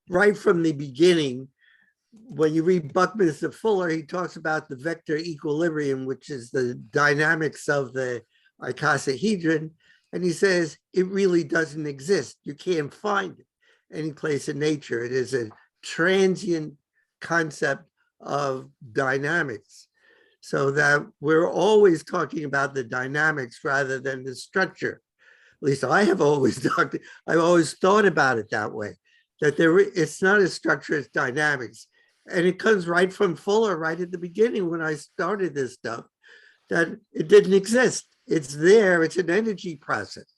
right from the beginning, when you read Buckminster Fuller, he talks about the vector equilibrium, which is the dynamics of the icosahedron. And he says it really doesn't exist. You can't find it any place in nature. It is a transient concept of dynamics. So that we're always talking about the dynamics rather than the structure. At least I have always talked, I've always thought about it that way, that it's not a structure, it's dynamics. And it comes right from Fuller, right at the beginning when I started this stuff, that it didn't exist. It's there, it's an energy process.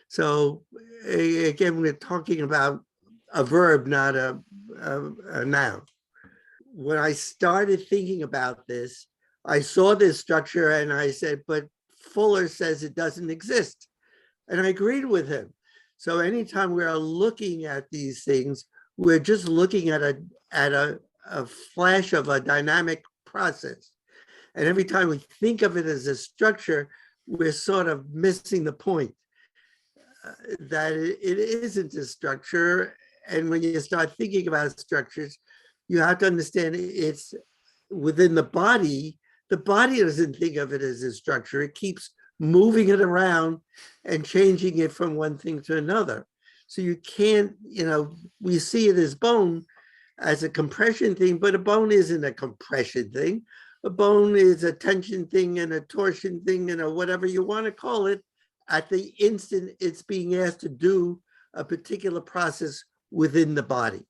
So again, we're talking about a verb, not a noun. When I started thinking about this, I saw this structure and I said, but Fuller says it doesn't exist. And I agreed with him. So anytime we are looking at these things, we're just looking at a flash of a dynamic process. And every time we think of it as a structure, we're sort of missing the point that it isn't a structure. And when you start thinking about structures, you have to understand it's within the body. The body doesn't think of it as a structure. It keeps moving it around and changing it from one thing to another. So you can't, we see it as bone, as a compression thing, but a bone isn't a compression thing. A bone is a tension thing and a torsion thing and whatever you want to call it at the instant it's being asked to do a particular process within the body.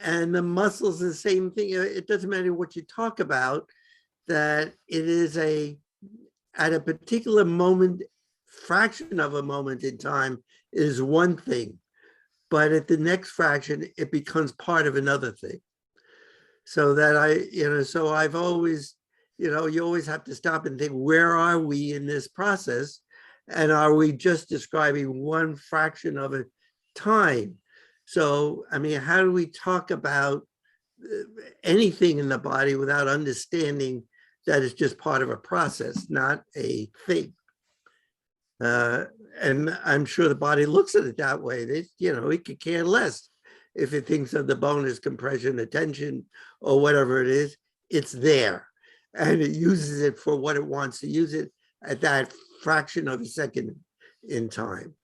And the muscles, the same thing. It doesn't matter what you talk about, that it is at a particular moment, fraction of a moment in time is one thing, but at the next fraction, it becomes part of another thing. So that so I've always, you always have to stop and think, where are we in this process? And are we just describing one fraction of a time? So, I mean, how do we talk about anything in the body without understanding that it's just part of a process, not a thing? And I'm sure the body looks at it that way. It could care less if it thinks of the bone as compression, or tension, or whatever it is. It's there, and it uses it for what it wants to use it at that fraction of a second in time.